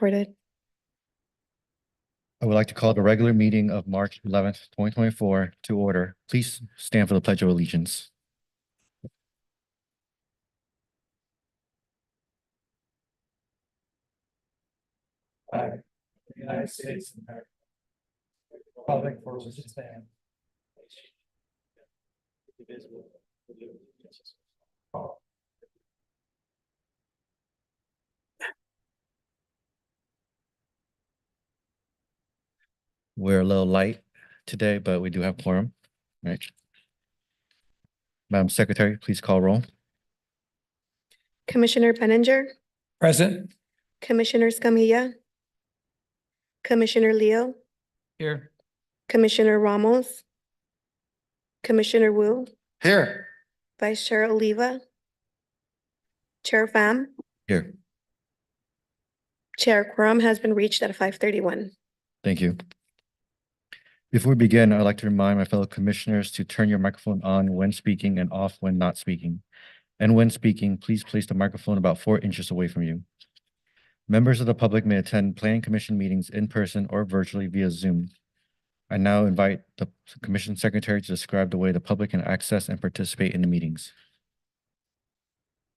recorded. I would like to call the regular meeting of March 11th, 2024 to order. Please stand for the Pledge of Allegiance. The United States of America. Republic for which it stands. Indivisible, with liberty and justice for all. We're a little light today, but we do have quorum, right? Madam Secretary, please call roll. Commissioner Benninger, Present. Commissioner Escamilla, Commissioner Leo, Here. Commissioner Ramos, Commissioner Wu, Here. Vice Chair Oliva, Chair Pham. Here. Chair quorum has been reached at 5:31. Thank you. Before we begin, I'd like to remind my fellow commissioners to turn your microphone on when speaking and off when not speaking. And when speaking, please place the microphone about 4 inches away from you. Members of the public may attend Planning Commission meetings in person or virtually via Zoom. I now invite the Commission Secretary to describe the way the public can access and participate in the meetings.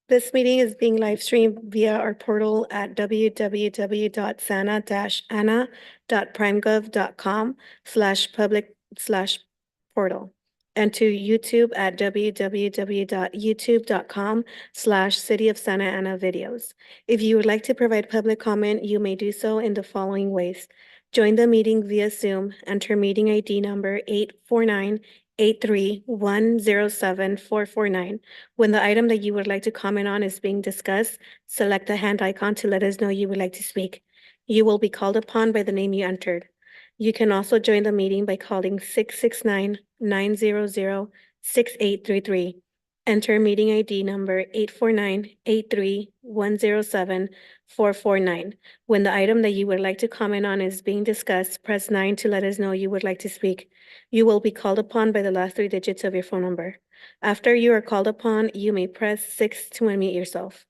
This meeting is being live streamed via our portal at www.sana-ana.primegov.com/public/portal and to YouTube at www.youtube.com/City of Santa Ana videos. If you would like to provide public comment, you may do so in the following ways. Join the meeting via Zoom, enter meeting ID number 849-831-07449. When the item that you would like to comment on is being discussed, select the hand icon to let us know you would like to speak. You will be called upon by the name you entered. You can also join the meeting by calling 669-900-6833. Enter meeting ID number 849-831-07449. When the item that you would like to comment on is being discussed, press 9 to let us know you would like to speak. You will be called upon by the last 3 digits of your phone number. After you are called upon, you may press 6 to unmute yourself.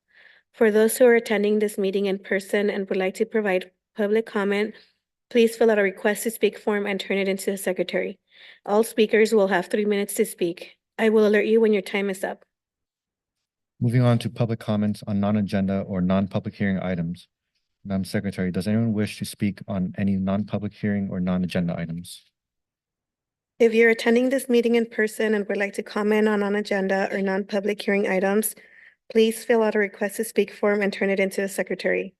For those who are attending this meeting in person and would like to provide public comment, please fill out a request to speak form and turn it into the secretary. All speakers will have 3 minutes to speak. I will alert you when your time is up. Moving on to public comments on non-agenda or non-public hearing items. Madam Secretary, does anyone wish to speak on any non-public hearing or non-agenda items? If you're attending this meeting in person and would like to comment on non-agenda or non-public hearing items, please fill out a request to speak form and turn it into the secretary.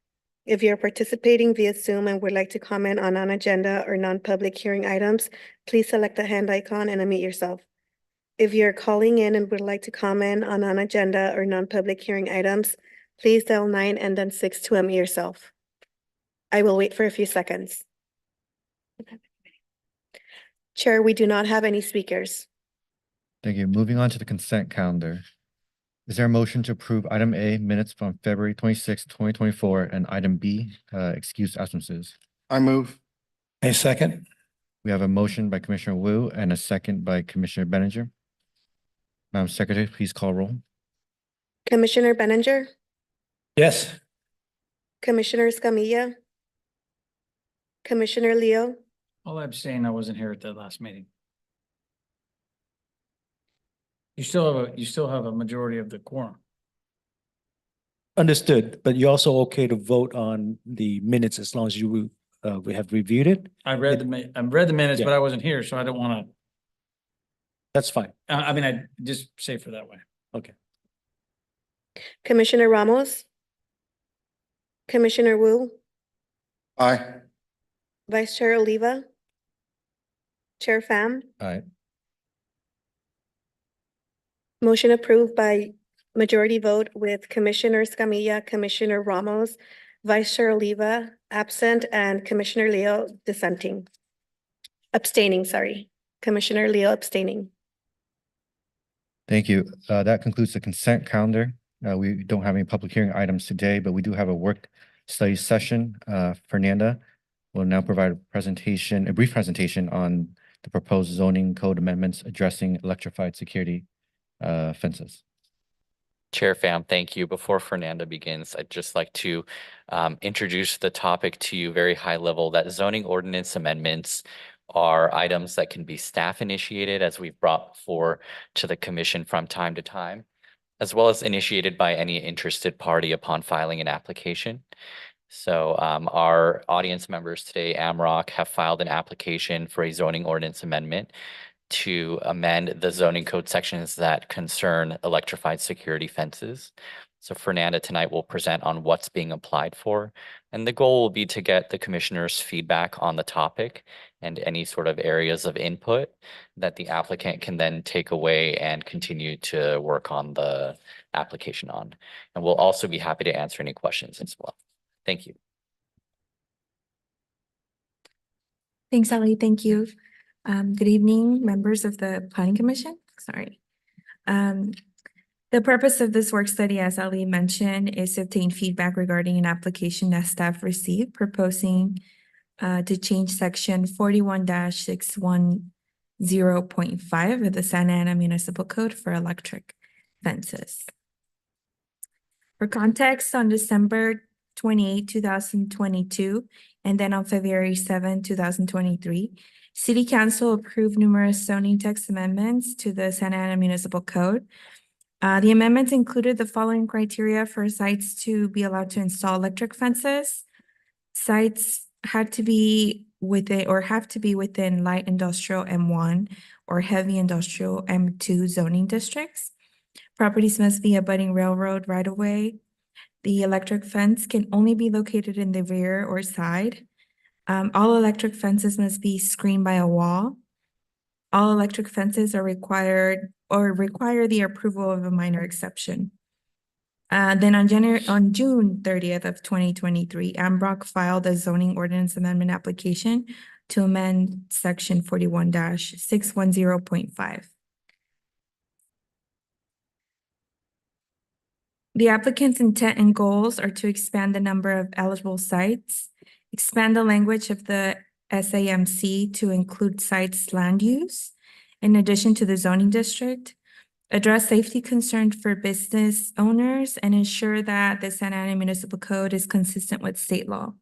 If you're participating via Zoom and would like to comment on non-agenda or non-public hearing items, please select the hand icon and unmute yourself. If you're calling in and would like to comment on non-agenda or non-public hearing items, please dial 9 and then 6 to unmute yourself. I will wait for a few seconds. Chair, we do not have any speakers. Thank you. Moving on to the consent calendar. Is there a motion to approve item A, minutes from February 26, 2024, and item B, excused absences? I move. A second. We have a motion by Commissioner Wu and a second by Commissioner Benninger. Madam Secretary, please call roll. Commissioner Benninger, Yes. Commissioner Escamilla, Commissioner Leo, I'll abstain. I wasn't here at the last meeting. You still have a majority of the quorum. Understood, but you're also okay to vote on the minutes as long as you we have reviewed it? I've read the minutes, Yeah. but I wasn't here, so I don't want That's fine. to, I mean, I just safer that way. Okay. Commissioner Ramos, Commissioner Wu, Aye. Vice Chair Oliva, Chair Pham. Aye. Motion approved by majority vote with Commissioner Escamilla, Commissioner Ramos, Vice Chair Oliva absent, and Commissioner Leo abstaining, sorry. Commissioner Leo abstaining. Thank you. That concludes the consent calendar. We don't have any public hearing items today, but we do have a work study session. Fernanda will now provide a brief presentation on the proposed zoning code amendments addressing electrified security fences. Chair Pham, thank you. Before Fernanda begins, I'd just like to introduce the topic to you very high level, that zoning ordinance amendments are items that can be staff initiated, as we've brought before to the commission from time to time, as well as initiated by any interested party upon filing an application. So our audience members today, AMROC, have filed an application for a zoning ordinance amendment to amend the zoning code sections that concern electrified security fences. So Fernanda tonight will present on what's being applied for. And the goal will be to get the commissioner's feedback on the topic and any sort of areas of input that the applicant can then take away and continue to work on the application on. And we'll also be happy to answer any questions as well. Thank you. Thanks, Ali. Thank you. Good evening, members of the Planning Commission. Sorry. The purpose of this work study, as Ali mentioned, is to obtain feedback regarding an application that staff received proposing to change section 41-610.5 of the Santa Ana Municipal Code for electric fences. For context, on December 28, 2022, and then on February 7, 2023, City Council approved numerous zoning text amendments to the Santa Ana Municipal Code. The amendments included the following criteria for sites to be allowed to install electric fences. Sites had to be within or have to be within light industrial M1 or heavy industrial M2 zoning districts. Properties must be abutting railroad right-of-way. The electric fence can only be located in the rear or side. All electric fences must be screened by a wall. All electric fences are required or require the approval of a minor exception. Then on June 30th of 2023, AMROC filed a zoning ordinance amendment application to amend section 41-610.5. The applicant's intent and goals are to expand the number of eligible sites, expand the language of the SAMC to include sites land use, in addition to the zoning district, address safety concerns for business owners, and ensure that the Santa Ana Municipal Code is consistent with state law.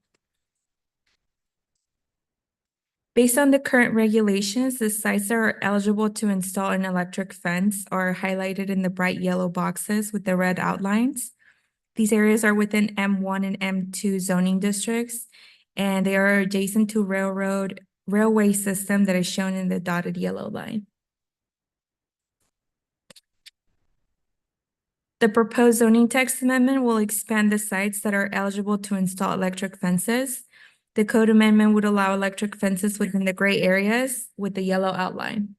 Based on the current regulations, the sites that are eligible to install an electric fence are highlighted in the bright yellow boxes with the red outlines. These areas are within M1 and M2 zoning districts, and they are adjacent to railway system that is shown in the dotted yellow line. The proposed zoning text amendment will expand the sites that are eligible to install electric fences. The code amendment would allow electric fences within the gray areas with the yellow outline.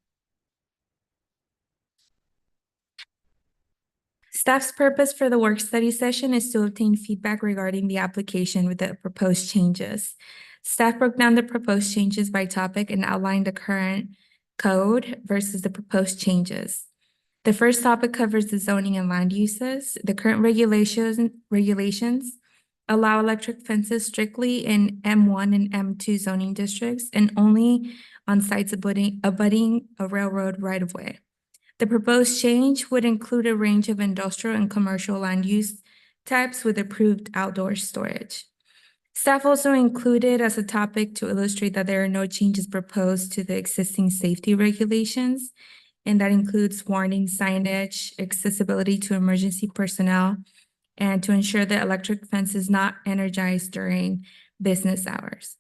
Staff's purpose for the work study session is to obtain feedback regarding the application with the proposed changes. Staff broke down the proposed changes by topic and outlined the current code versus the proposed changes. The first topic covers the zoning and land uses. The current regulations allow electric fences strictly in M1 and M2 zoning districts and only on sites abutting a railroad right-of-way. The proposed change would include a range of industrial and commercial land use types with approved outdoor storage. Staff also included as a topic to illustrate that there are no changes proposed to the existing safety regulations, and that includes warning signage, accessibility to emergency personnel, and to ensure that electric fence is not energized during business hours.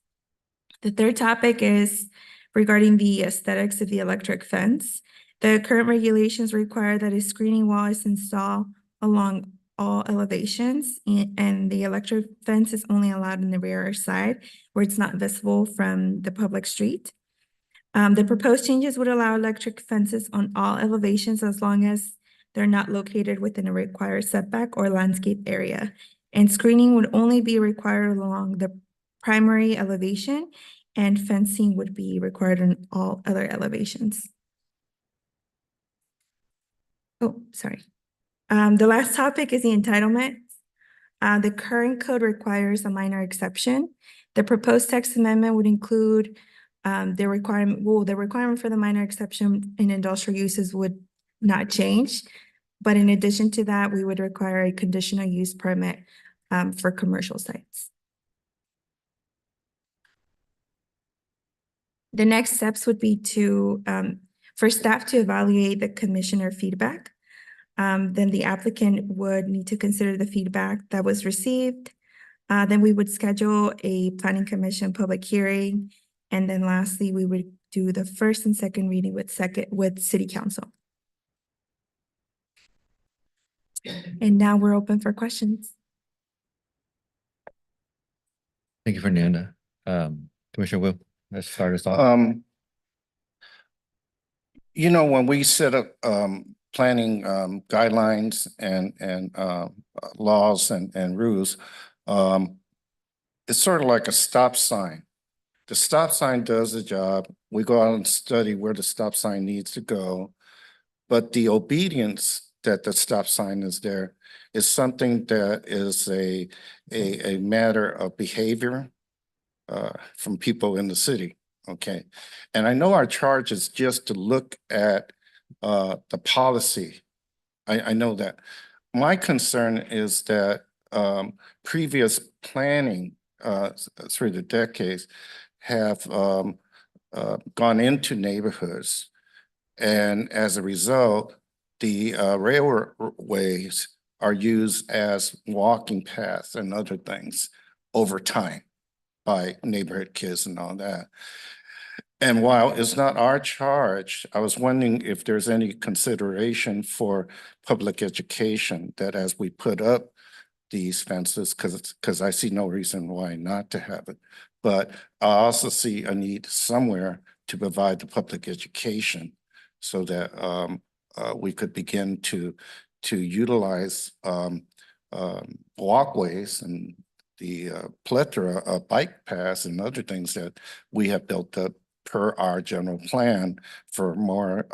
The third topic is regarding the aesthetics of the electric fence. The current regulations require that a screening wall is installed along all elevations, and the electric fence is only allowed in the rear side where it's not visible from the public street. The proposed changes would allow electric fences on all elevations as long as they're not located within a required setback or landscape area. And screening would only be required along the primary elevation, and fencing would be required on all other elevations. Oh, sorry. The last topic is the entitlement. The current code requires a minor exception. The proposed text amendment would include the requirement for the minor exception in industrial uses would not change. But in addition to that, we would require a conditional use permit for commercial sites. The next steps would be to, for staff to evaluate the commissioner feedback. Then the applicant would need to consider the feedback that was received. Then we would schedule a planning commission public hearing. And then lastly, we would do the first and second reading with city council. And now we're open for questions. Thank you, Fernanda. Commissioner Wu, let's start us off. When we set up planning guidelines and laws and rules, it's sort of like a stop sign. The stop sign does the job. We go out and study where the stop sign needs to go. But the obedience that the stop sign is there is something that is a matter of behavior from people in the city. Okay. And I know our charge is just to look at the policy. I know that. My concern is that previous planning through the decades have gone into neighborhoods. And as a result, the railways are used as walking paths and other things over time by neighborhood kids and all that. And while it's not our charge, I was wondering if there's any consideration for public education that as we put up these fences, because I see no reason why not to have it. But I also see a need somewhere to provide the public education so that we could begin to utilize walkways and the plethora of bike paths and other things that we have built up per our general plan for more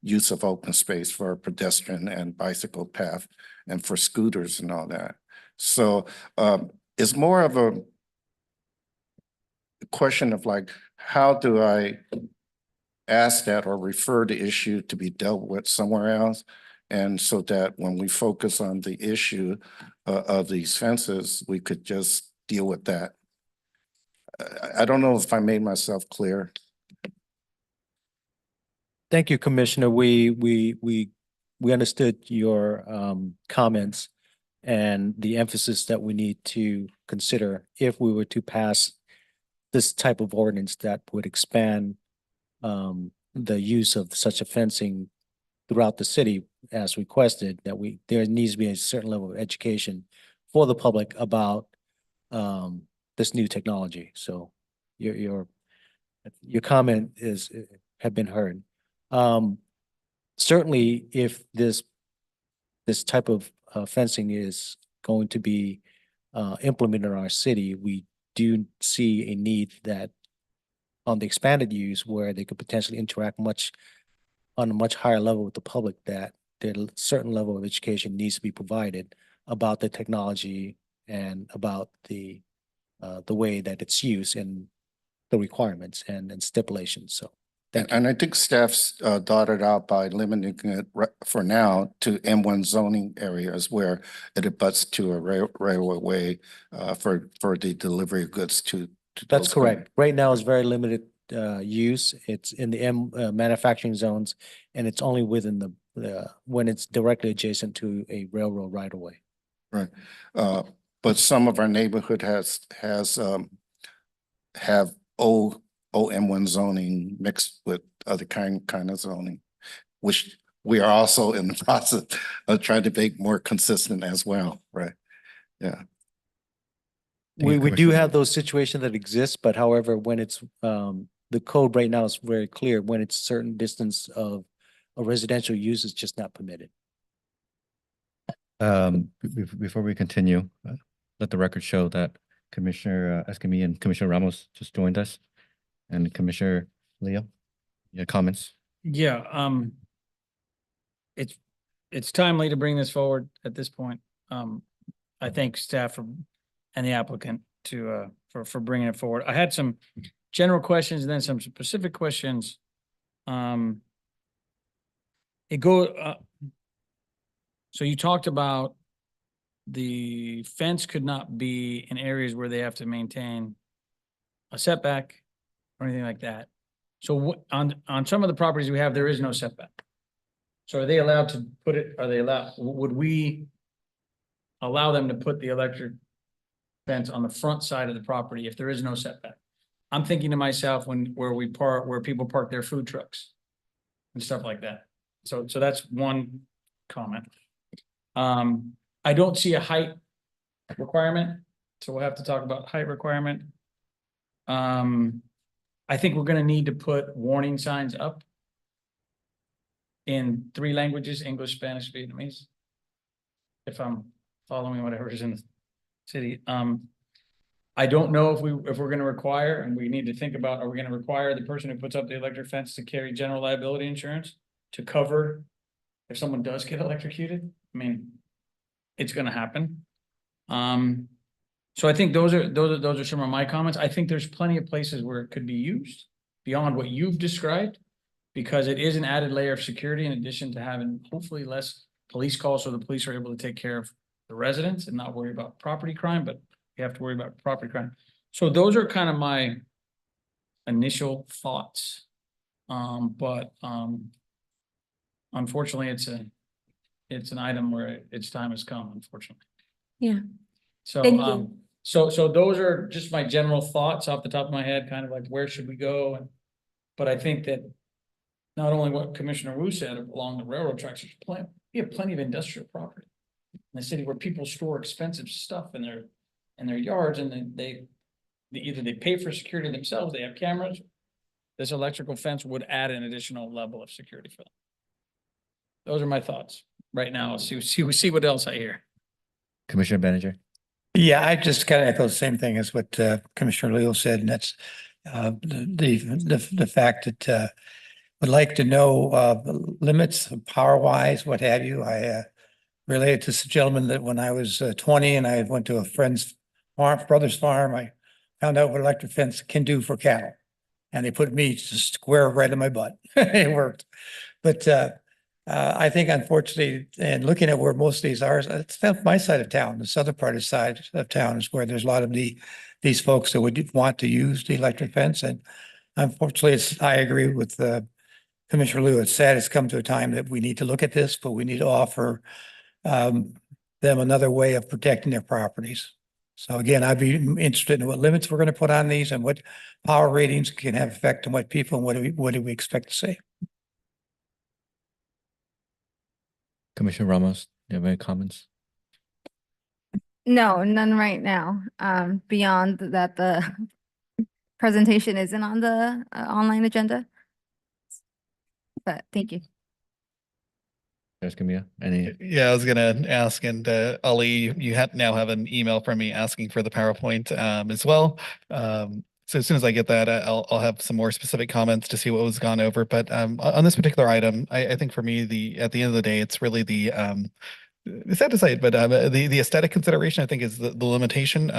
use of open space for pedestrian and bicycle path and for scooters and all that. So it's more of a question of like, how do I ask that or refer the issue to be dealt with somewhere else? And so that when we focus on the issue of these fences, we could just deal with that. I don't know if I made myself clear. Thank you, Commissioner. We understood your comments and the emphasis that we need to consider if we were to pass this type of ordinance that would expand the use of such a fencing throughout the city as requested, that there needs to be a certain level of education for the public about this new technology. So your comment have been heard. Certainly, if this type of fencing is going to be implemented in our city, we do see a need that on the expanded use where they could potentially interact on a much higher level with the public, that a certain level of education needs to be provided about the technology and about the way that it's used and the requirements and stipulations. So thank you. And I think staff's dotted out by limiting it for now to M1 zoning areas where it abuts to a railway for the delivery of goods to That's those correct. Right now, it's very limited use. It's in the manufacturing zones, and it's only within the when it's directly adjacent to a railroad right of way. Right. But some of our neighborhood have OM1 zoning mixed with other kind of zoning, which we are also in the process of trying to make more consistent as well, right? Yeah. We do have those situations that exist, but however, when it's the code right now is very clear, when it's certain distance of a residential use is just not permitted. Before we continue, let the record show that Commissioner Escamilla and Commissioner Ramos just joined us, and Commissioner Leo, your comments? Yeah, it's timely to bring this forward at this point. I thank staff and the applicant for bringing it forward. I had some general questions and then some specific questions. So you talked about the fence could not be in areas where they have to maintain a setback or anything like that. So on some of the properties we have, there is no setback. So are they allowed to put it, are they allowed, would we allow them to put the electric fence on the front side of the property if there is no setback? I'm thinking to myself where people park their food trucks and stuff like that. So that's one comment. I don't see a height requirement, so we'll have to talk about height requirement. I think we're gonna need to put warning signs up in 3 languages, English, Spanish, Vietnamese. If I'm following whatever is in the city. I don't know if we're gonna require, and we need to think about, are we gonna require the person who puts up the electric fence to carry general liability insurance to cover if someone does get electrocuted? I mean, it's gonna happen. So I think those are some of my comments. I think there's plenty of places where it could be used beyond what you've described, because it is an added layer of security in addition to having hopefully less police calls, so the police are able to take care of the residents and not worry about property crime, but you have to worry about property crime. So those are kind of my initial thoughts. But unfortunately, it's an item where its time has come, unfortunately. Yeah. So, Thank you. so those are just my general thoughts off the top of my head, kind of like where should we go? But I think that not only what Commissioner Wu said along the railroad tracks, we have plenty of industrial property in the city where people store expensive stuff in their yards, and they either they pay for security themselves, they have cameras. This electrical fence would add an additional level of security for them. Those are my thoughts right now. See what else I hear. Commissioner Benninger. Yeah, I just kind of echo the same thing as what Commissioner Leo said, and that's the fact that would like to know limits, power wise, what have you. I related to this gentleman that when I was 20 and I went to a friend's farm, brother's farm, I found out what electric fence can do for cattle. And they put me just square right in my butt. It worked. But I think unfortunately, and looking at where most of these are, it's my side of town, the southern part of town is where there's a lot of these folks that would want to use the electric fence. And unfortunately, I agree with Commissioner Liu. It's sad it's come to a time that we need to look at this, but we need to offer them another way of protecting their properties. So again, I'd be interested in what limits we're going to put on these and what power ratings can have effect on what people and what do we expect to see. Commissioner Ramos, do you have any comments? No, none right now. Beyond that, the presentation isn't on the online agenda. But thank you. There's Camilla. Any? Yeah, I was gonna ask, and Ali, you now have an email from me asking for the PowerPoint as well. So as soon as I get that, I'll have some more specific comments to see what was gone over. But on this particular item, I think for me, at the end of the day, it's really it's sad to say it, but the aesthetic consideration, I think, is the limitation.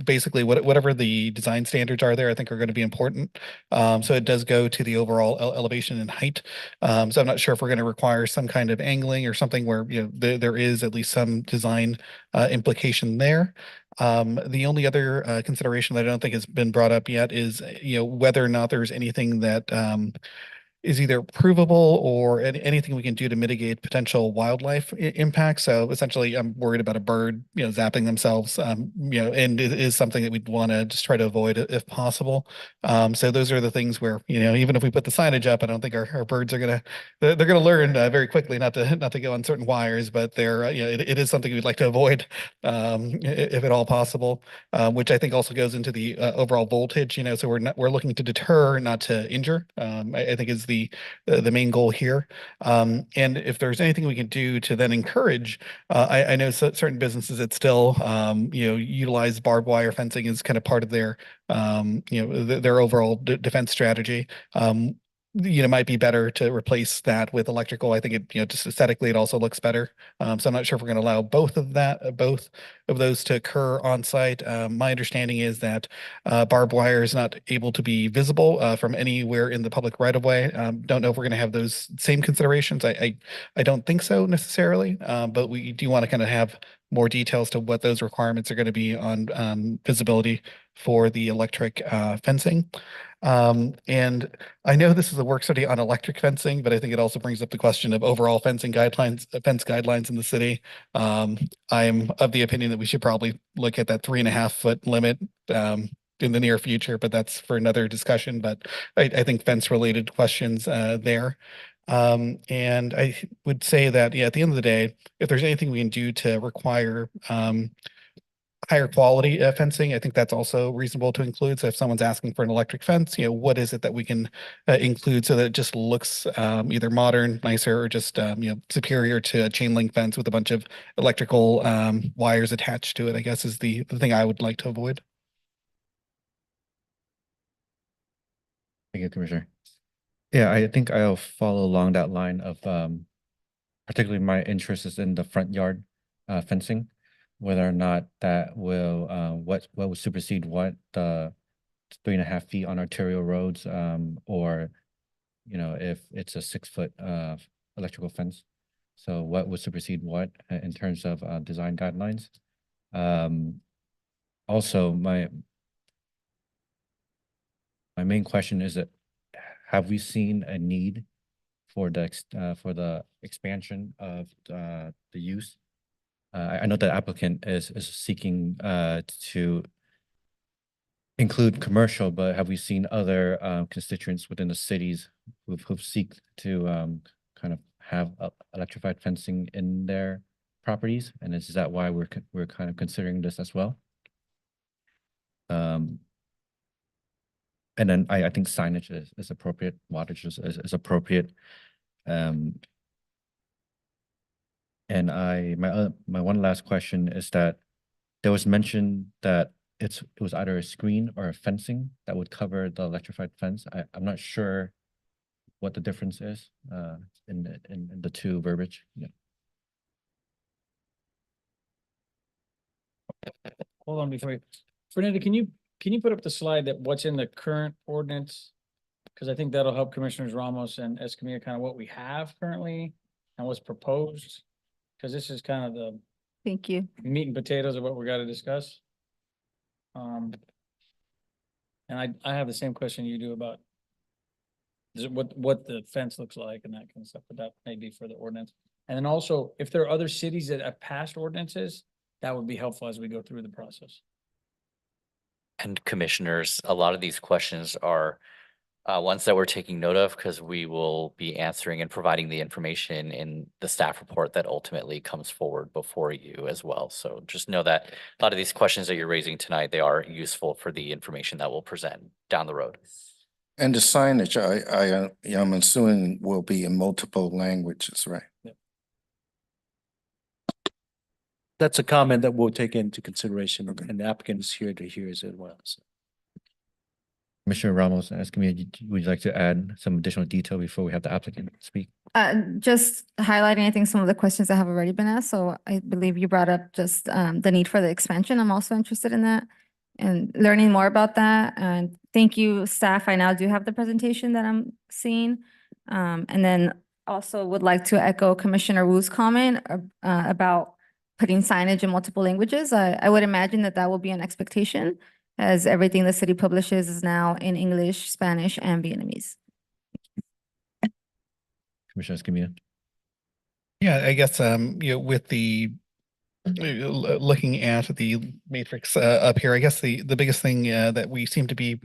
Basically whatever the design standards are there, I think are going to be important. So it does go to the overall elevation and height. So I'm not sure if we're going to require some kind of angling or something where, there is at least some design implication there. The only other consideration that I don't think has been brought up yet is, whether or not there's anything that is either provable or anything we can do to mitigate potential wildlife impacts. So essentially, I'm worried about a bird, zapping themselves, and it is something that we'd want to just try to avoid if possible. So those are the things where, even if we put the signage up, I don't think our birds are they're gonna learn very quickly not to go on certain wires, but it is something we'd like to avoid if at all possible, which I think also goes into the overall voltage. So we're looking to deter, not to injure. I think is the main goal here. And if there's anything we can do to then encourage, I know certain businesses that still, utilize barbed wire fencing as kind of part of their, their overall defense strategy. might be better to replace that with electrical. I think it, just aesthetically, it also looks better. So I'm not sure if we're going to allow both of those to occur on site. My understanding is that barbed wire is not able to be visible from anywhere in the public right of way. Don't know if we're going to have those same considerations. I don't think so necessarily, but we do want to kind of have more details to what those requirements are going to be on visibility for the electric fencing. And I know this is a work study on electric fencing, but I think it also brings up the question of overall fencing guidelines, fence guidelines in the city. I'm of the opinion that we should probably look at that 3.5-foot limit in the near future, but that's for another discussion. But I think fence related questions there. And I would say that, yeah, at the end of the day, if there's anything we can do to require higher quality fencing, I think that's also reasonable to include. So if someone's asking for an electric fence, what is it that we can include so that it just looks either modern, nicer, or just superior to a chain link fence with a bunch of electrical wires attached to it, I guess is the thing I would like to avoid. Thank you, Commissioner. Yeah, I think I'll follow along that line of particularly my interest is in the front yard fencing, whether or not that will what will supersede what, the 3.5 feet on arterial roads, or if it's a 6-foot electrical fence. So what would supersede what in terms of design guidelines? Also, my main question is that have we seen a need for the expansion of the use? I know the applicant is seeking to include commercial, but have we seen other constituents within the cities who've seek to kind of have electrified fencing in their properties? And is that why we're kind of considering this as well? And then I think signage is appropriate, wattage is appropriate. And my one last question is that there was mention that it was either a screen or a fencing that would cover the electrified fence. I'm not sure what the difference is in the two verbiage. Yeah. Hold on before you, Fernanda, can you put up the slide that what's in the current ordinance? Because I think that'll help Commissioners Ramos and Escamilla kind of what we have currently and what's proposed. Because this is kind of the Thank you. meat and potatoes of what we got to discuss. And I have the same question you do about what the fence looks like and that kind of stuff, but that may be for the ordinance. And then also, if there are other cities that have passed ordinances, that would be helpful as we go through the process. And commissioners, a lot of these questions are ones that we're taking note of because we will be answering and providing the information in the staff report that ultimately comes forward before you as well. So just know that a lot of these questions that you're raising tonight, they are useful for the information that we'll present down the road. And the signage, I'm assuming will be in multiple languages, right? That's a comment that we'll take into consideration, and the applicant is here to hear as well. So. Commissioner Ramos and Escamilla, would you like to add some additional detail before we have the applicant speak? Just highlighting, I think, some of the questions that have already been asked. So I believe you brought up just the need for the expansion. I'm also interested in that and learning more about that. And thank you, staff. I now do have the presentation that I'm seeing. And then also would like to echo Commissioner Wu's comment about putting signage in multiple languages. I would imagine that that will be an expectation, as everything the city publishes is now in English, Spanish, and Vietnamese. Commissioner Escamilla. Yeah, I guess, with the looking at the matrix up here, I guess the biggest thing that we seem to be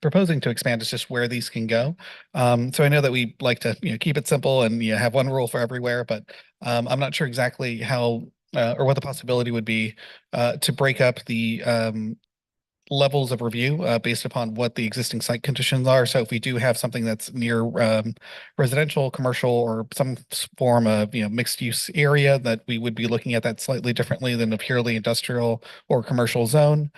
proposing to expand is just where these can go. So I know that we like to, keep it simple and have one rule for everywhere, but I'm not sure exactly how or what the possibility would be to break up the levels of review based upon what the existing site conditions are. So if we do have something that's near residential, commercial, or some form of, mixed use area, that we would be looking at that slightly differently than a purely industrial or commercial zone.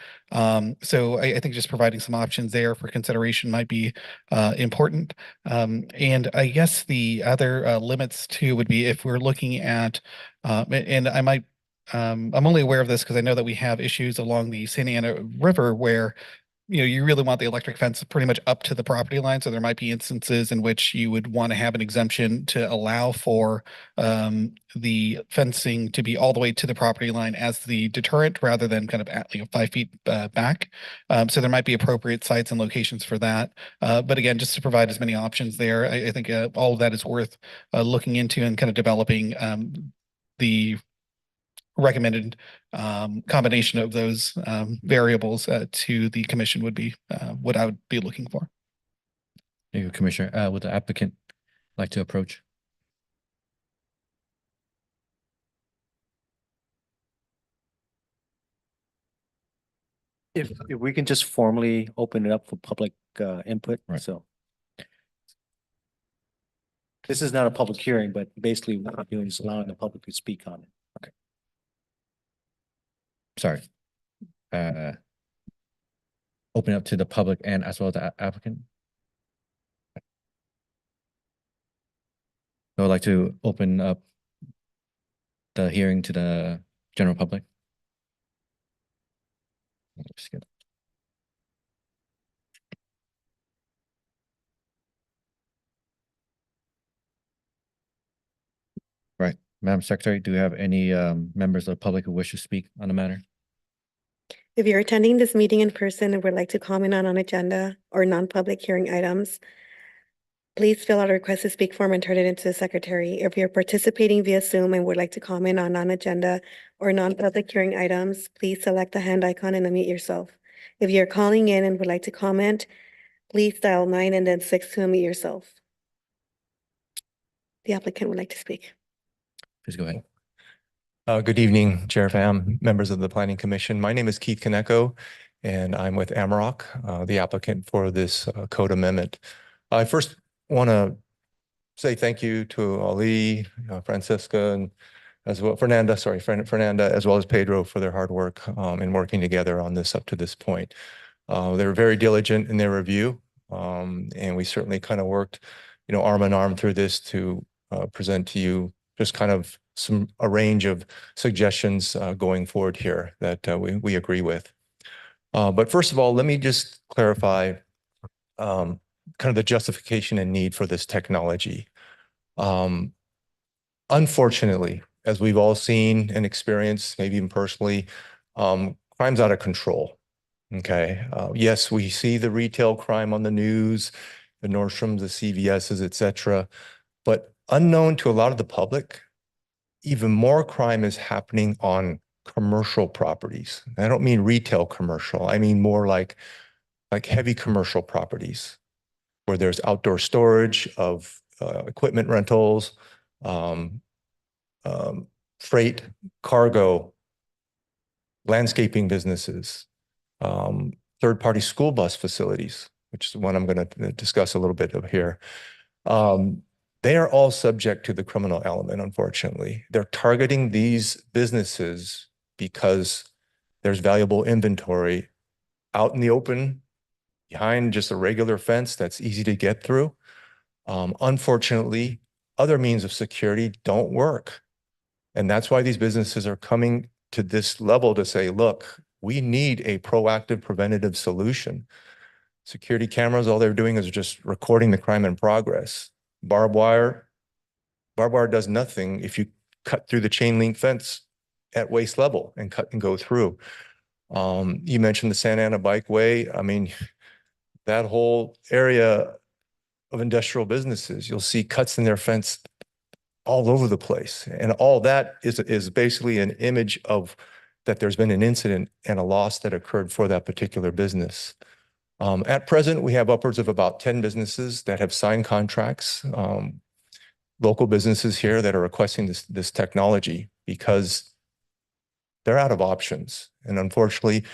So I think just providing some options there for consideration might be important. And I guess the other limits too would be if we're looking at, and I might I'm only aware of this because I know that we have issues along the Santa Ana River where, you really want the electric fence pretty much up to the property line. So there might be instances in which you would want to have an exemption to allow for the fencing to be all the way to the property line as the deterrent rather than kind of at 5 feet back. So there might be appropriate sites and locations for that. But again, just to provide as many options there, I think all of that is worth looking into and kind of developing the recommended combination of those variables to the commission would be what I would be looking for. Thank you, Commissioner. Would the applicant like to approach? If we can just formally open it up for public input, Right. so. This is not a public hearing, but basically what we're doing is allowing the public to speak on it. Sorry. Open up to the public and as well as the applicant. I would like to open up the hearing to the general public. Just get- Right, Madam Secretary, do we have any members of the public who wish to speak on the matter? If you're attending this meeting in person and would like to comment on an agenda or non-public hearing items, please fill out a request to speak form and turn it into the secretary. If you're participating via Zoom and would like to comment on non-agenda or non-public hearing items, please select the hand icon and unmute yourself. If you're calling in and would like to comment, please dial 9 and then 6 to unmute yourself. The applicant would like to speak. Please go ahead. Good evening, Chair Pham, members of the Planning Commission. My name is Keith Kaneko, and I'm with Amarok, the applicant for this code amendment. I first want to say thank you to Ali, Francisca, and as well Fernanda, as well as Pedro for their hard work in working together on this up to this point. They were very diligent in their review, and we certainly kind of worked, arm in arm through this to present to you just kind of a range of suggestions going forward here that we agree with. But first of all, let me just clarify kind of the justification and need for this technology. Unfortunately, as we've all seen and experienced, maybe even personally, crime's out of control. Okay. Yes, we see the retail crime on the news, the Nordstroms, the CVSs, et cetera. But unknown to a lot of the public, even more crime is happening on commercial properties. I don't mean retail commercial. I mean more like heavy commercial properties where there's outdoor storage of equipment rentals, freight, cargo, landscaping businesses, third-party school bus facilities, which is the one I'm going to discuss a little bit of here. They are all subject to the criminal element, unfortunately. They're targeting these businesses because there's valuable inventory out in the open behind just a regular fence that's easy to get through. Unfortunately, other means of security don't work. And that's why these businesses are coming to this level to say, look, we need a proactive preventative solution. Security cameras, all they're doing is just recording the crime in progress. Barbed wire does nothing if you cut through the chain link fence at waist level and cut and go through. You mentioned the Santa Ana Bikeway. I mean, that whole area of industrial businesses, you'll see cuts in their fence all over the place. And all that is basically an image of that there's been an incident and a loss that occurred for that particular business. At present, we have upwards of about 10 businesses that have signed contracts, local businesses here that are requesting this technology because they're out of options. And unfortunately,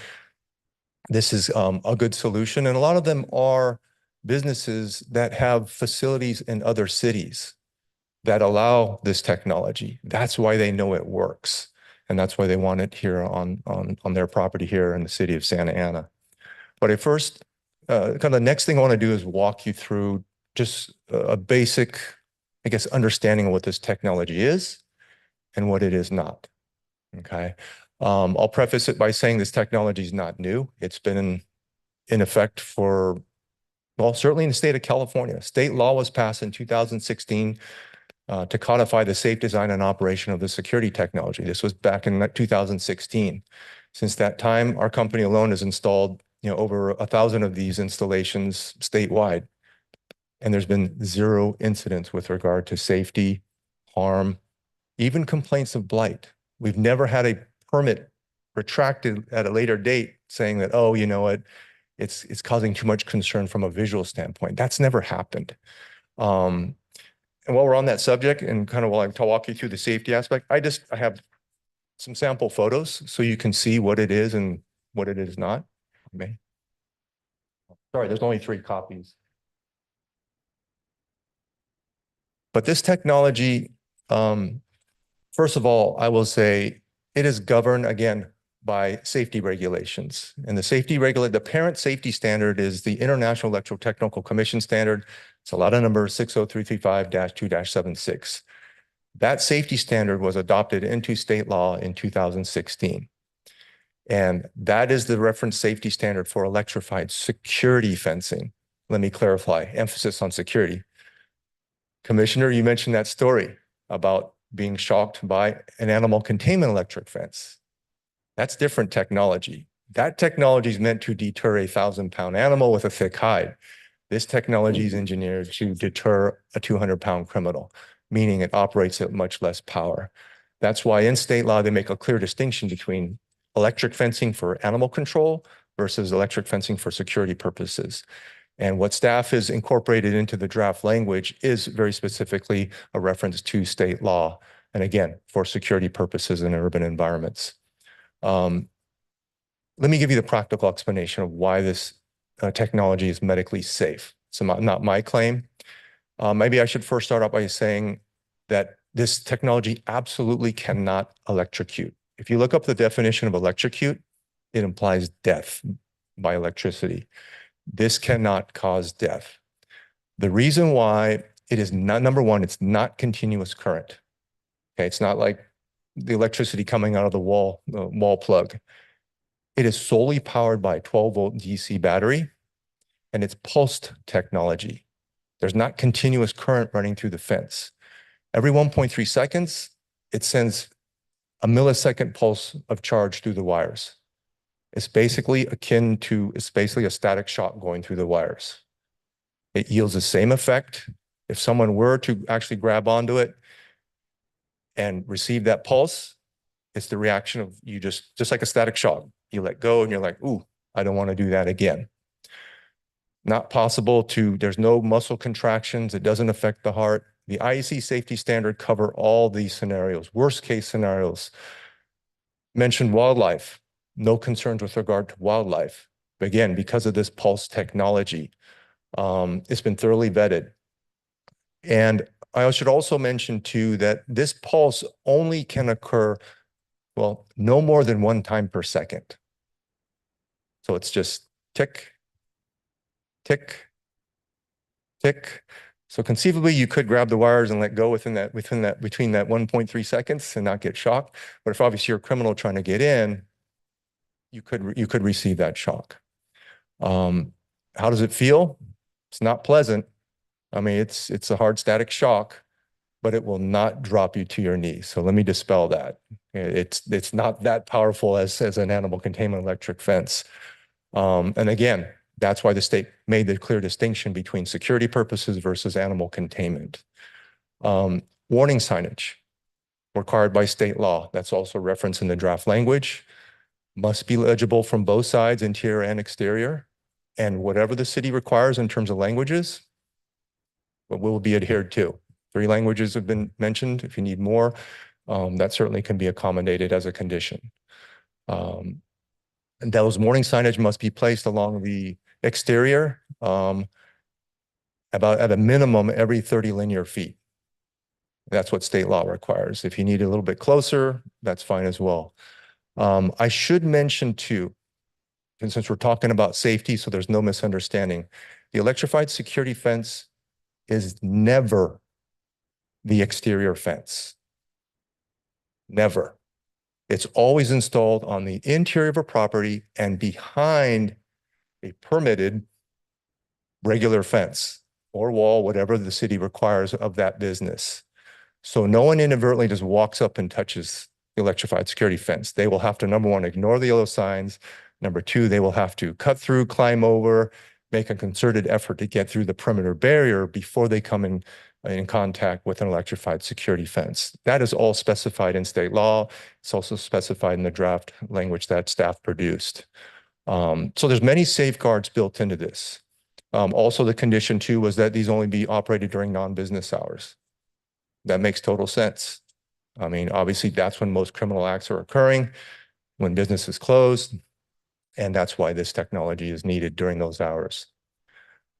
this is a good solution. And a lot of them are businesses that have facilities in other cities that allow this technology. That's why they know it works. And that's why they want it here on their property here in the city of Santa Ana. But at first, kind of the next thing I want to do is walk you through just a basic, I guess, understanding of what this technology is and what it is not. Okay. I'll preface it by saying this technology is not new. It's been in effect for, well, certainly in the state of California. State law was passed in 2016 to codify the safe design and operation of the security technology. This was back in 2016. Since that time, our company alone has installed, over 1,000 of these installations statewide. And there's been 0 incidents with regard to safety, harm, even complaints of blight. We've never had a permit retracted at a later date saying that, oh, you know what, it's causing too much concern from a visual standpoint. That's never happened. And while we're on that subject, and kind of while I walk you through the safety aspect, I have some sample photos so you can see what it is and what it is not. Okay. Sorry, there's only 3 copies. But this technology, first of all, I will say it is governed, again, by safety regulations. And the parent safety standard is the International Electrotechnical Commission standard. It's a lot of number 60335-2-76. That safety standard was adopted into state law in 2016. And that is the reference safety standard for electrified security fencing. Let me clarify, emphasis on security. Commissioner, you mentioned that story about being shocked by an animal containment electric fence. That's different technology. That technology is meant to deter a 1,000-pound animal with a thick hide. This technology is engineered to deter a 200-pound criminal, meaning it operates at much less power. That's why in state law, they make a clear distinction between electric fencing for animal control versus electric fencing for security purposes. And what staff has incorporated into the draft language is very specifically a reference to state law. And again, for security purposes in urban environments. Let me give you the practical explanation of why this technology is medically safe. So not my claim. Maybe I should first start out by saying that this technology absolutely cannot electrocute. If you look up the definition of electrocute, it implies death by electricity. This cannot cause death. The reason why it is not, number one, it's not continuous current. Okay, it's not like the electricity coming out of the wall plug. It is solely powered by a 12-volt DC battery, and it's pulsed technology. There's not continuous current running through the fence. Every 1.3 seconds, it sends a millisecond pulse of charge through the wires. It's basically a static shock going through the wires. It yields the same effect. If someone were to actually grab onto it and receive that pulse, it's the reaction of you just like a static shock. You let go and you're like, ooh, I don't want to do that again. Not possible there's no muscle contractions. It doesn't affect the heart. The IEC safety standard cover all these scenarios, worst case scenarios. Mentioned wildlife. No concerns with regard to wildlife. But again, because of this pulse technology, it's been thoroughly vetted. And I should also mention too that this pulse only can occur, well, no more than 1 time per second. So it's just tick, tick, tick. So conceivably, you could grab the wires and let go between that 1.3 seconds and not get shocked. But if obviously you're a criminal trying to get in, you could receive that shock. How does it feel? It's not pleasant. I mean, it's a hard static shock, but it will not drop you to your knees. So let me dispel that. It's not that powerful as an animal containment electric fence. And again, that's why the state made the clear distinction between security purposes versus animal containment. Warning signage required by state law. That's also referenced in the draft language. Must be legible from both sides, interior and exterior. And whatever the city requires in terms of languages, but will be adhered to. 3 languages have been mentioned. If you need more, that certainly can be accommodated as a condition. And those warning signage must be placed along the exterior, about at a minimum every 30 linear feet. That's what state law requires. If you need it a little bit closer, that's fine as well. I should mention too, and since we're talking about safety, so there's no misunderstanding, the electrified security fence is never the exterior fence. Never. It's always installed on the interior of a property and behind a permitted regular fence or wall, whatever the city requires of that business. So no one inadvertently just walks up and touches the electrified security fence. They will have to, number one, ignore the yellow signs. Number two, they will have to cut through, climb over, make a concerted effort to get through the perimeter barrier before they come in contact with an electrified security fence. That is all specified in state law. It's also specified in the draft language that staff produced. So there's many safeguards built into this. Also, the condition too was that these only be operated during non-business hours. That makes total sense. I mean, obviously, that's when most criminal acts are occurring, when business is closed, and that's why this technology is needed during those hours.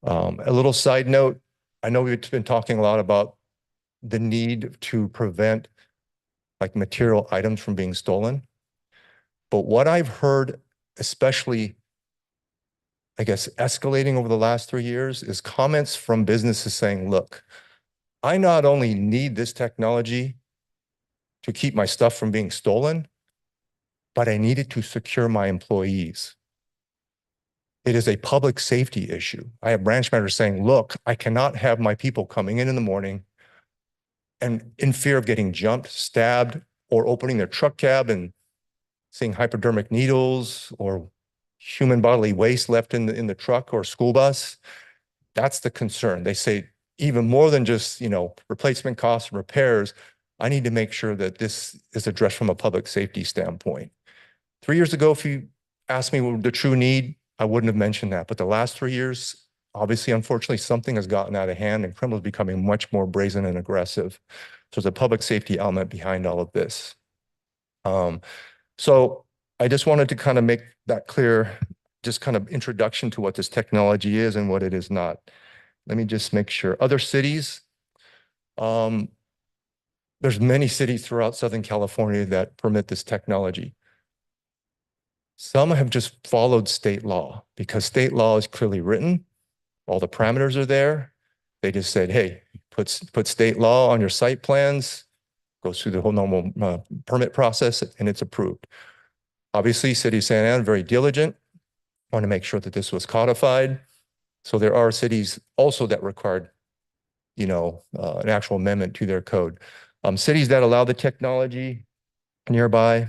A little side note, I know we've been talking a lot about the need to prevent like material items from being stolen. But what I've heard, especially, I guess, escalating over the last 3 years is comments from businesses saying, look, I not only need this technology to keep my stuff from being stolen, but I need it to secure my employees. It is a public safety issue. I have branch managers saying, look, I cannot have my people coming in the morning and in fear of getting jumped, stabbed, or opening their truck cab and seeing hypodermic needles or human bodily waste left in the truck or school bus. That's the concern. They say even more than just, replacement costs and repairs, I need to make sure that this is addressed from a public safety standpoint. 3 years ago, if you asked me what the true need, I wouldn't have mentioned that. But the last 3 years, obviously, unfortunately, something has gotten out of hand and criminals becoming much more brazen and aggressive. So there's a public safety element behind all of this. So I just wanted to kind of make that clear, just kind of introduction to what this technology is and what it is not. Let me just make sure. Other cities, there's many cities throughout Southern California that permit this technology. Some have just followed state law because state law is clearly written. All the parameters are there. They just said, hey, put state law on your site plans, goes through the whole normal permit process, and it's approved. Obviously, City of Santa Ana, very diligent, want to make sure that this was codified. So there are cities also that required, an actual amendment to their code. Cities that allow the technology nearby,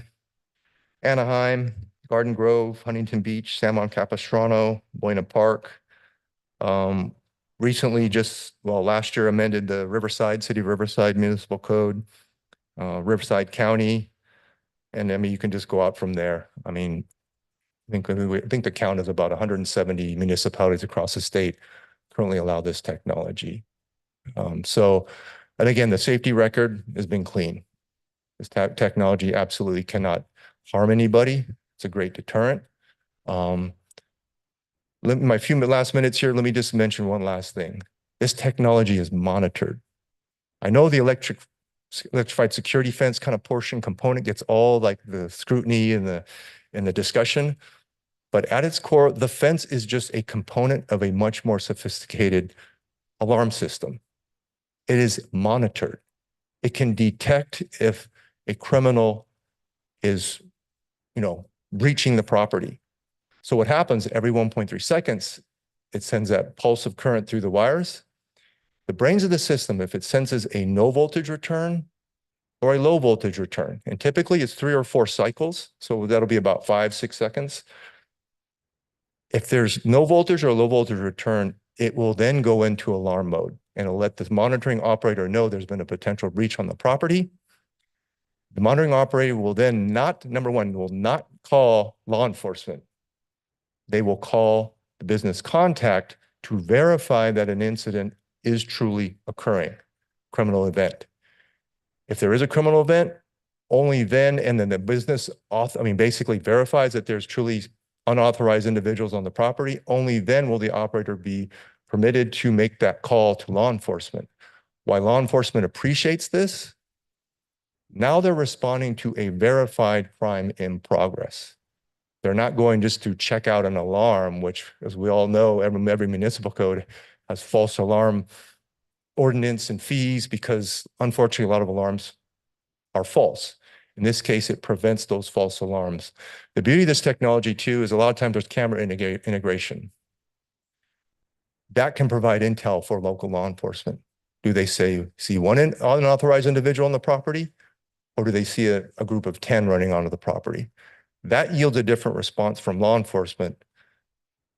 Anaheim, Garden Grove, Huntington Beach, San Juan Capistrano, Buena Park. Recently, last year amended the City of Riverside Municipal Code, Riverside County. And I mean, you can just go out from there. I mean, I think the count is about 170 municipalities across the state currently allow this technology. And again, the safety record has been clean. This technology absolutely cannot harm anybody. It's a great deterrent. My few last minutes here, let me just mention one last thing. This technology is monitored. I know the electrified security fence kind of portion component gets all like the scrutiny and the discussion, but at its core, the fence is just a component of a much more sophisticated alarm system. It is monitored. It can detect if a criminal is, breaching the property. So what happens every 1.3 seconds, it sends that pulse of current through the wires. The brains of the system, if it senses a no voltage return or a low voltage return, and typically it's 3 or 4 cycles, so that'll be about 5-6 seconds. If there's no voltage or low voltage return, it will then go into alarm mode and it'll let the monitoring operator know there's been a potential breach on the property. The monitoring operator will then number one, will not call law enforcement. They will call the business contact to verify that an incident is truly occurring, criminal event. If there is a criminal event, only then, and then the business basically verifies that there's truly unauthorized individuals on the property, only then will the operator be permitted to make that call to law enforcement. Why law enforcement appreciates this? Now they're responding to a verified crime in progress. They're not going just to check out an alarm, which, as we all know, every municipal code has false alarm ordinance and fees because unfortunately, a lot of alarms are false. In this case, it prevents those false alarms. The beauty of this technology too is a lot of times there's camera integration. That can provide intel for local law enforcement. Do they see one unauthorized individual on the property? Or do they see a group of 10 running onto the property? That yields a different response from law enforcement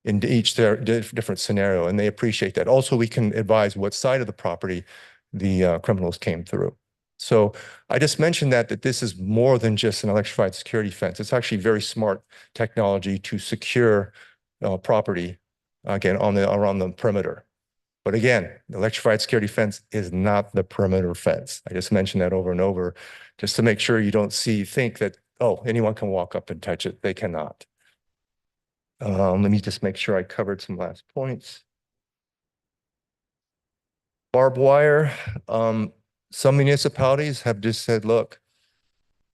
in each different scenario, and they appreciate that. Also, we can advise what side of the property the criminals came through. So I just mentioned that this is more than just an electrified security fence. It's actually very smart technology to secure property, again, around the perimeter. But again, the electrified security fence is not the perimeter fence. I just mentioned that over and over, just to make sure you don't think that, oh, anyone can walk up and touch it. They cannot. Let me just make sure I covered some last points. Barbed wire. Some municipalities have just said, look,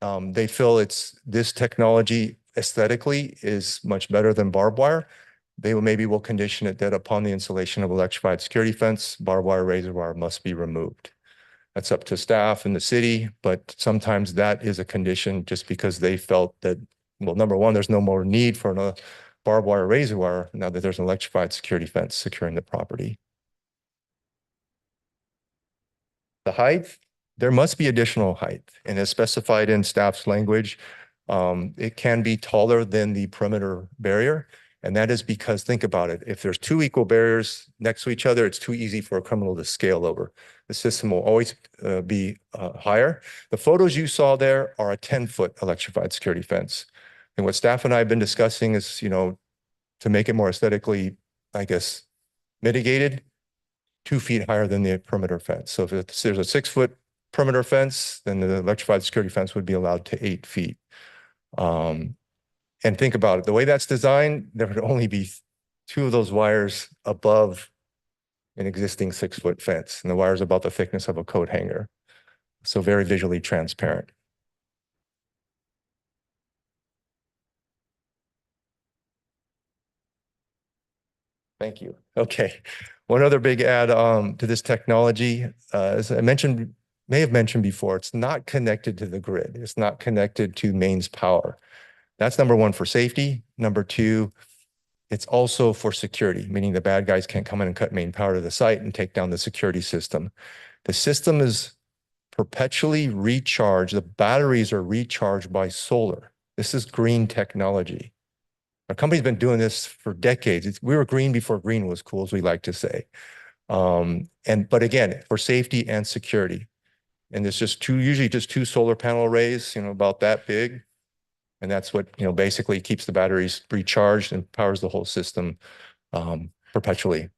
they feel this technology aesthetically is much better than barbed wire. They will condition it that upon the installation of electrified security fence, barbed wire, razor wire must be removed. That's up to staff in the city, but sometimes that is a condition just because they felt that, well, number one, there's no more need for a barbed wire, razor wire now that there's an electrified security fence securing the property. The height, there must be additional height, and as specified in staff's language, it can be taller than the perimeter barrier. And that is because, think about it, if there's two equal barriers next to each other, it's too easy for a criminal to scale over. The system will always be higher. The photos you saw there are a 10-foot electrified security fence. And what staff and I have been discussing is, to make it more aesthetically, I guess, mitigated, 2 feet higher than the perimeter fence. So if there's a 6-foot perimeter fence, then the electrified security fence would be allowed to 8 feet. And think about it, the way that's designed, there would only be 2 of those wires above an existing 6-foot fence. And the wire is about the thickness of a coat hanger. So very visually transparent. Thank you. Okay. One other big add to this technology, as I may have mentioned before, it's not connected to the grid. It's not connected to mains power. That's number one for safety. Number two, it's also for security, meaning the bad guys can't come in and cut main power to the site and take down the security system. The system is perpetually recharged. The batteries are recharged by solar. This is green technology. Our company's been doing this for decades. We were green before green was cool, as we like to say. But again, for safety and security. And there's usually just 2 solar panel arrays, about that big. And that's what, basically keeps the batteries recharged and powers the whole system perpetually.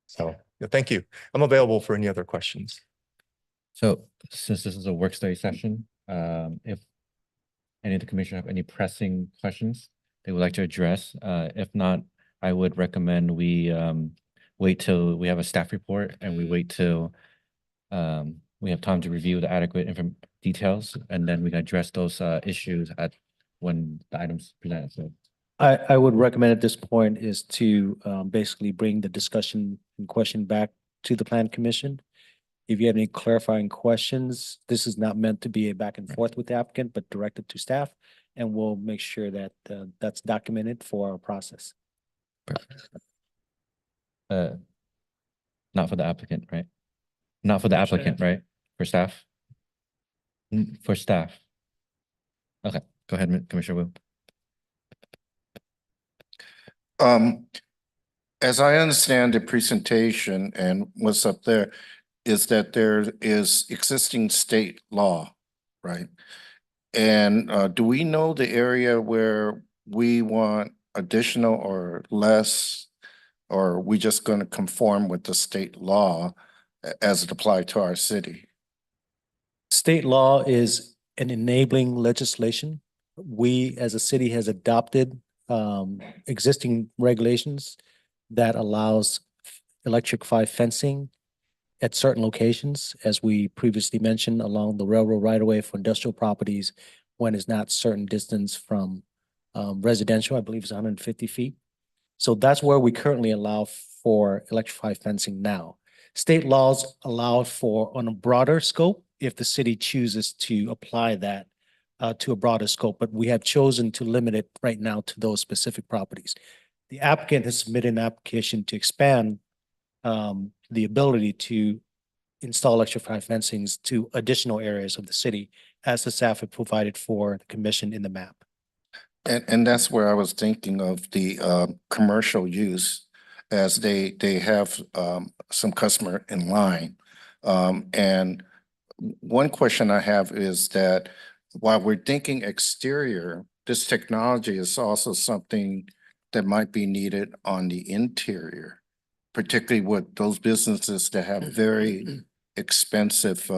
So thank you. I'm available for any other questions. So since this is a work study session, if any of the commissioners have any pressing questions they would like to address, if not, I would recommend we wait till we have a staff report and we wait till we have time to review the adequate details, and then we can address those issues when the items presented. So I would recommend at this point is to basically bring the discussion and question back to the Plan Commission. If you have any clarifying questions, this is not meant to be a back and forth with the applicant, but directed to staff, and we'll make sure that that's documented for our process. not for the applicant, right? Not for the applicant, right? For staff? For staff. Okay, go ahead, Commissioner Wu. As I understand the presentation and what's up there, is that there is existing state law, right? And do we know the area where we want additional or less, or are we just going to conform with the state law as it applied to our city? State law is an enabling legislation. We, as a city, has adopted existing regulations that allows electrified fencing at certain locations, as we previously mentioned, along the railroad right of way for industrial properties when it's not certain distance from residential, I believe it's 150 feet. So that's where we currently allow for electrified fencing now. State laws allow for on a broader scope if the city chooses to apply that to a broader scope, but we have chosen to limit it right now to those specific properties. The applicant has submitted an application to expand the ability to install electrified fencings to additional areas of the city as the staff have provided for the commission in the map. And that's where I was thinking of the commercial use as they have some customer in line. And one question I have is that while we're thinking exterior, this technology is also something that might be needed on the interior, particularly with those businesses that have very expensive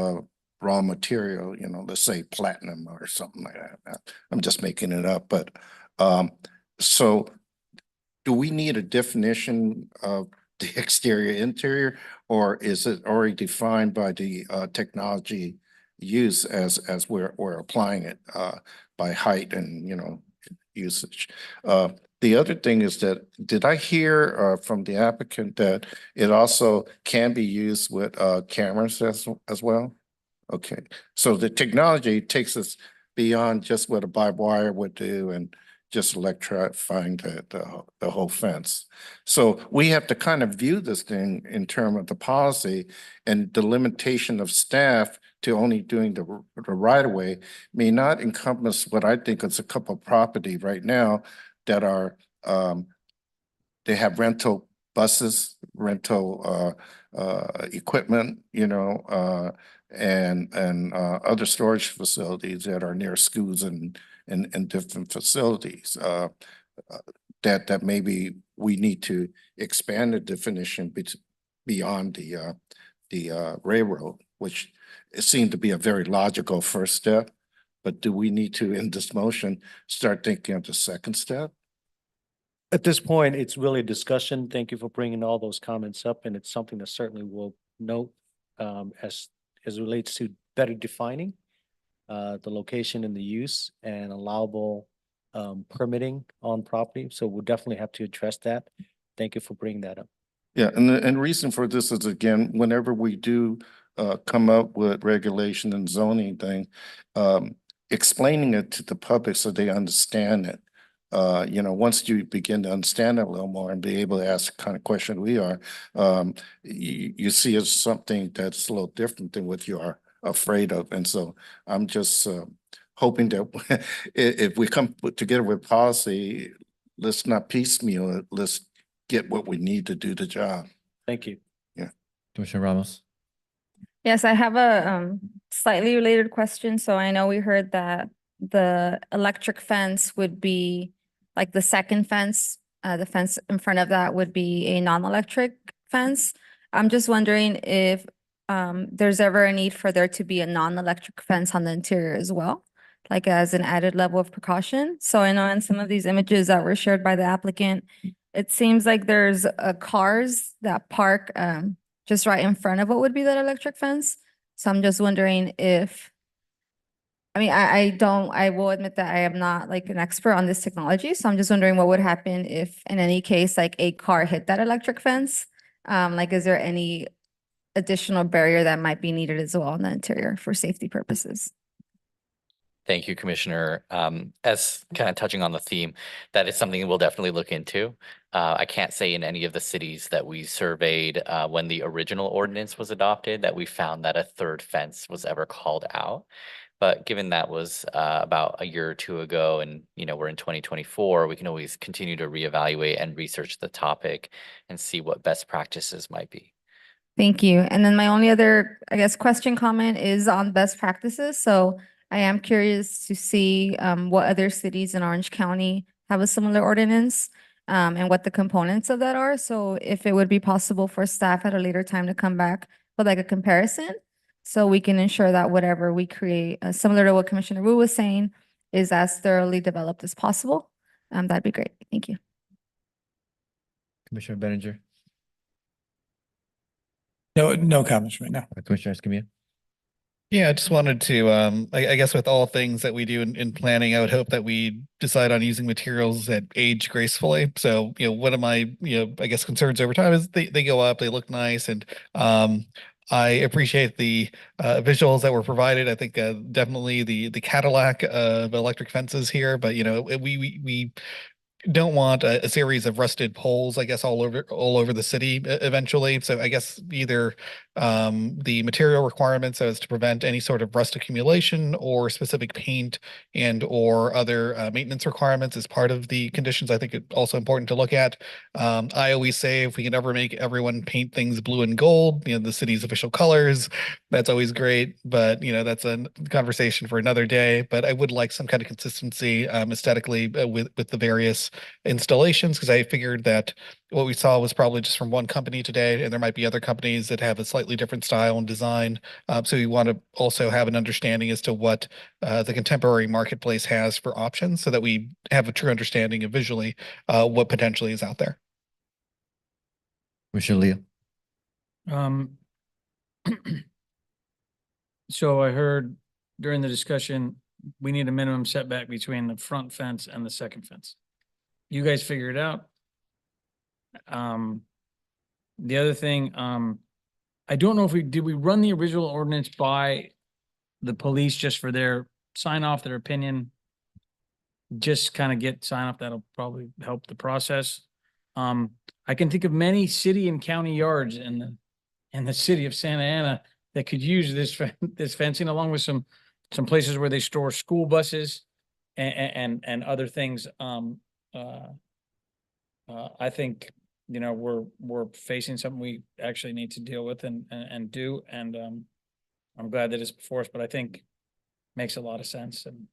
raw material, you know, let's say platinum or something like that. I'm just making it up, but so do we need a definition of the exterior interior, or is it already defined by the technology use as we're applying it by height and, you know, usage? The other thing is that, did I hear from the applicant that it also can be used with cameras as well? Okay, so the technology takes us beyond just what a barbed wire would do and just electrifying the whole fence. So we have to kind of view this thing in terms of the policy and the limitation of staff to only doing the right of way may not encompass what I think is a couple of property right now that are they have rental buses, rental equipment, you know, and other storage facilities that are near schools and different facilities. That maybe we need to expand the definition beyond the railroad, which it seemed to be a very logical first step. But do we need to, in this motion, start thinking of the second step? At this point, it's really a discussion. Thank you for bringing all those comments up, and it's something that certainly we'll note as it relates to better defining the location and the use and allowable permitting on property. So we'll definitely have to address that. Thank you for bringing that up. Yeah, and the reason for this is, again, whenever we do come up with regulation and zoning thing, explaining it to the public so they understand it. You know, once you begin to understand it a little more and be able to ask the kind of question we are, you see it as something that's a little different than what you are afraid of. And so I'm just hoping that if we come together with policy, let's not piecemeal it. Let's get what we need to do the job. Thank you. Yeah. Commissioner Ramos. Yes, I have a slightly related question. So I know we heard that the electric fence would be like the second fence, the fence in front of that would be a non-electric fence. I'm just wondering if there's ever a need for there to be a non-electric fence on the interior as well, like as an added level of precaution. So I know in some of these images that were shared by the applicant, it seems like there's cars that park just right in front of what would be that electric fence. So I'm just wondering if, I mean, I will admit that I am not like an expert on this technology. So I'm just wondering what would happen if in any case, like a car hit that electric fence? Like, is there any additional barrier that might be needed as well in the interior for safety purposes? Thank you, Commissioner. As kind of touching on the theme, that is something we'll definitely look into. I can't say in any of the cities that we surveyed when the original ordinance was adopted that we found that a third fence was ever called out. But given that was about a year or two ago, and you know we're in 2024, we can always continue to reevaluate and research the topic and see what best practices might be. Thank you. And then my only other, I guess, question comment is on best practices. So I am curious to see what other cities in Orange County have a similar ordinance and what the components of that are. So if it would be possible for staff at a later time to come back with like a comparison, so we can ensure that whatever we create, similar to what Commissioner Wu was saying, is as thoroughly developed as possible. that'd be great. Thank you. Commissioner Benninger, No comments right now. Commissioner Escamilla. Yeah, I just wanted to, I guess with all things that we do in planning, I would hope that we decide on using materials that age gracefully. So, one of my, I guess concerns over time is they go up, they look nice, and I appreciate the visuals that were provided. I think definitely the Cadillac of electric fences here, but we don't want a series of rusted poles, I guess, all over the city eventually. So I guess either the material requirements so as to prevent any sort of rust accumulation, or specific paint and or other maintenance requirements as part of the conditions. I think it's also important to look at. I always say if we can ever make everyone paint things blue and gold, the city's official colors, that's always great. But that's a conversation for another day. But I would like some kind of consistency aesthetically with the various installations, because I figured that what we saw was probably just from one company today, and there might be other companies that have a slightly different style and design. So we want to also have an understanding as to what the contemporary marketplace has for options, so that we have a true understanding of visually what potentially is out there. Commissioner Leo. So I heard during the discussion, we need a minimum setback between the front fence and the second fence. You guys figure it out. The other thing, I don't know if did we run the original ordinance by the police just for their sign off, their opinion? Just kind of get sign off. That'll probably help the process. I can think of many city and county yards in the city of Santa Ana that could use this fencing, along with some places where they store school buses and other things. I think, we're facing something we actually need to deal with and do. And I'm glad that it's before us, but I think makes a lot of sense. And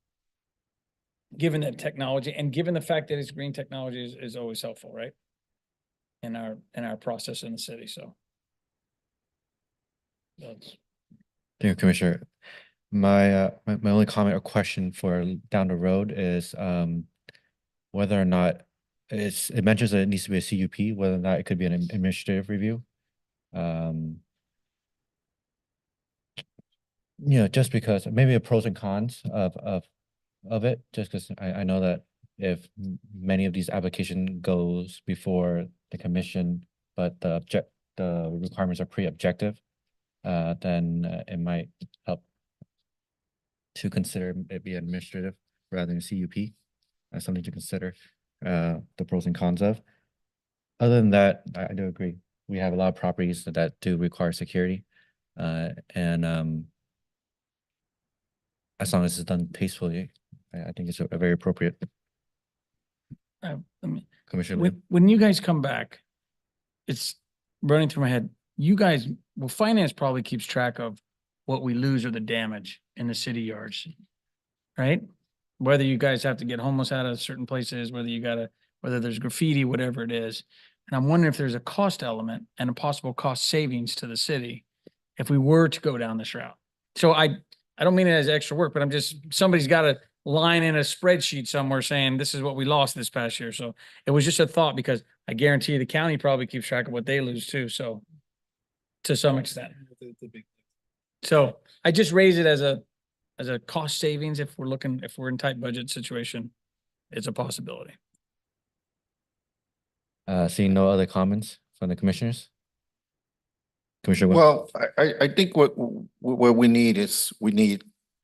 given that technology, and given the fact that it's green technology is always helpful, right? In our process in the city. So that's. Thank you, Commissioner. My only comment or question for down the road is whether or not it mentions that it needs to be a CUP, whether or not it could be an administrative review. Just because maybe a pros and cons of it, just because I know that if many of these application goes before the commission, but the requirements are pre-objective, then it might help to consider it be administrative rather than CUP. That's something to consider, the pros and cons of. Other than that, I do agree. We have a lot of properties that do require security, and as long as it's done tastefully, I think it's a very appropriate. Commissioner, When you guys come back, it's running through my head. You guys, finance probably keeps track of what we lose or the damage in the city yards, right? Whether you guys have to get homeless out of certain places, whether there's graffiti, whatever it is. And I'm wondering if there's a cost element and a possible cost savings to the city if we were to go down this route. So I don't mean it as extra work, but somebody's got a line in a spreadsheet somewhere saying this is what we lost this past year. So it was just a thought, because I guarantee you the county probably keeps track of what they lose too. So to some extent. So I just raise it as a cost savings. If we're in tight budget situation, it's a possibility. seeing no other comments from the commissioners? Commissioner Webb? Well, I think what we need is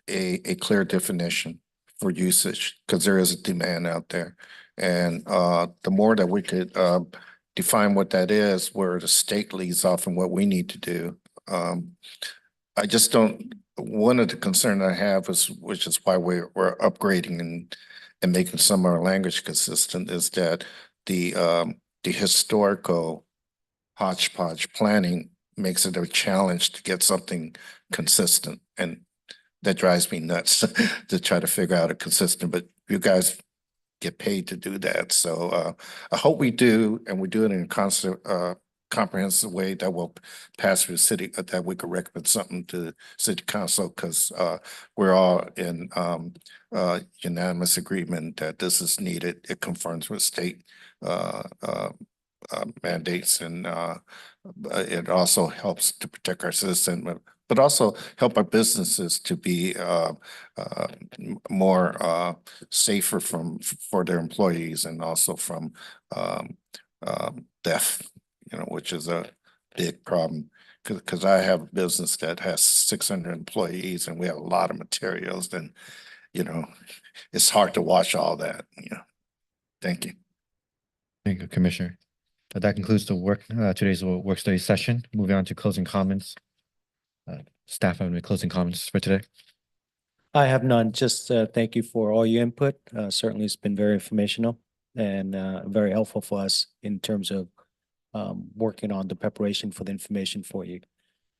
a clear definition for usage, because there is a demand out there. And the more that we could define what that is, where the state leads off and what we need to do. I just don't, one of the concerns I have is, which is why we're upgrading and making some of our language consistent, is that the historical hodgepodge planning makes it a challenge to get something consistent. And that drives me nuts to try to figure out a consistent, but you guys get paid to do that. So I hope we do, and we do it in comprehensive way that will pass through the city, that we could recommend something to city council, because we're all in unanimous agreement that this is needed. It conforms with state mandates, and it also helps to protect our citizens, but also help our businesses to be more safer for their employees, and also from theft, which is a big problem. Because I have a business that has 600 employees, and we have a lot of materials, and it's hard to watch all that. Thank you. Thank you, Commissioner. That concludes the today's work study session. Moving on to closing comments. Staff have any closing comments for today? I have none. Just thank you for all your input. Certainly, it's been very informational and very helpful for us in terms of working on the preparation for the information for you.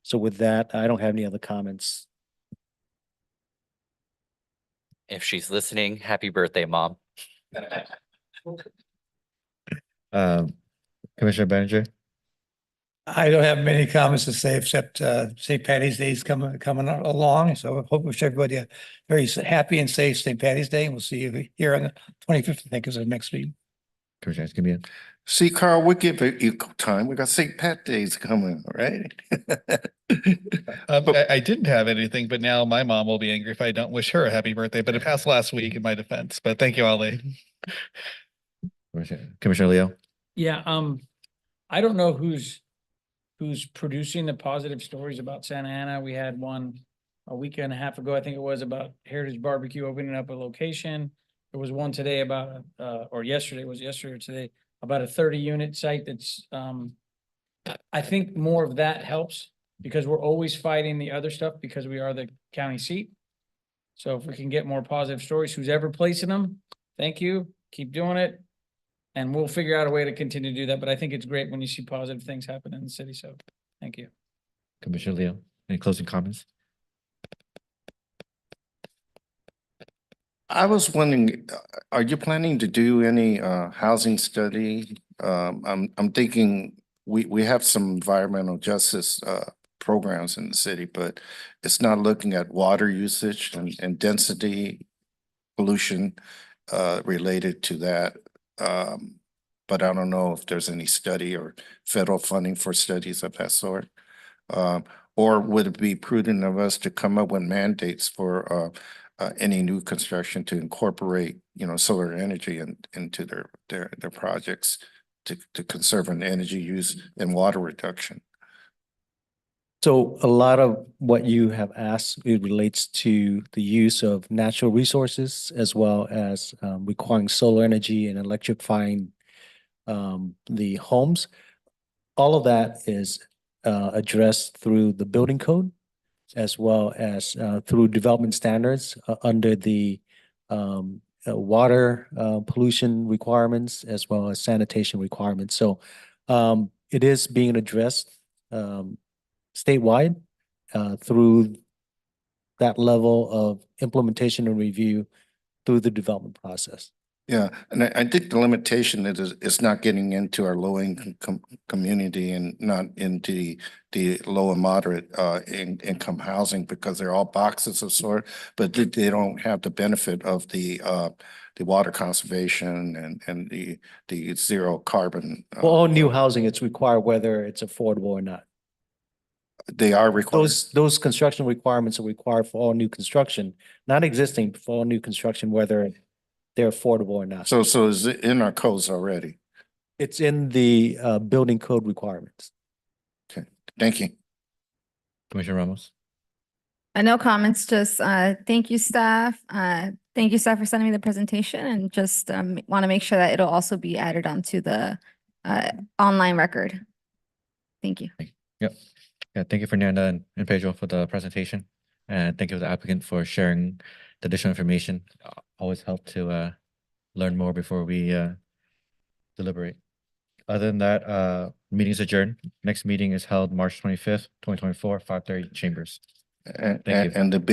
So with that, I don't have any other comments. If she's listening, happy birthday, Mom. Commissioner Benninger? I don't have many comments to say, except St. Patty's Day is coming along. So I hope wish everybody a very happy and safe St. Patty's Day. And we'll see you here on the 25th, I think, is our next meeting. Commissioner Escamilla? See, Carl, we give it equal time. We got St. Pat Days coming, right? I didn't have anything, but now my mom will be angry if I don't wish her a happy birthday, but it passed last week in my defense. But thank you, Ali. Commissioner Leo? Yeah, I don't know who's producing the positive stories about Santa Ana. We had one a week and a half ago, I think it was, about Heritage Barbecue opening up a location. There was one today about, or yesterday or today, about a 30-unit site that's, I think more of that helps, because we're always fighting the other stuff because we are the county seat. So if we can get more positive stories, who's ever placing them, thank you, keep doing it. And we'll figure out a way to continue to do that. But I think it's great when you see positive things happen in the city. So thank you. Commissioner Leo, any closing comments? I was wondering, are you planning to do any housing study? I'm thinking we have some environmental justice programs in the city, but it's not looking at water usage and density pollution related to that. But I don't know if there's any study or federal funding for studies of that sort. Or would it be prudent of us to come up with mandates for any new construction to incorporate, solar energy into their projects to conserve an energy use and water reduction? So a lot of what you have asked, it relates to the use of natural resources, as well as requiring solar energy and electrifying the homes. All of that is addressed through the building code, as well as through development standards under the water pollution requirements, as well as sanitation requirements. So it is being addressed statewide through that level of implementation and review through the development process. Yeah, and I think the limitation is not getting into our low income community and not into the low and moderate income housing, because they're all boxes of sort, but they don't have the benefit of the water conservation and the zero carbon. For all new housing, it's required whether it's affordable or not. They are required. Those construction requirements are required for all new construction, not existing, but for all new construction, whether they're affordable or not. So is it in our codes already? It's in the building code requirements. Okay, thank you. Commissioner Ramos? No comments, just thank you, staff. Thank you, staff, for sending me the presentation, and just want to make sure that it'll also be added onto the online record. Thank you. Yep. Yeah, thank you, Fernanda and Pedro, for the presentation. And thank you to the applicant for sharing the additional information. Always help to learn more before we deliberate. Other than that, meeting is adjourned. Next meeting is held March 25th, 2024, 5:30 chambers. And Thank you. the beer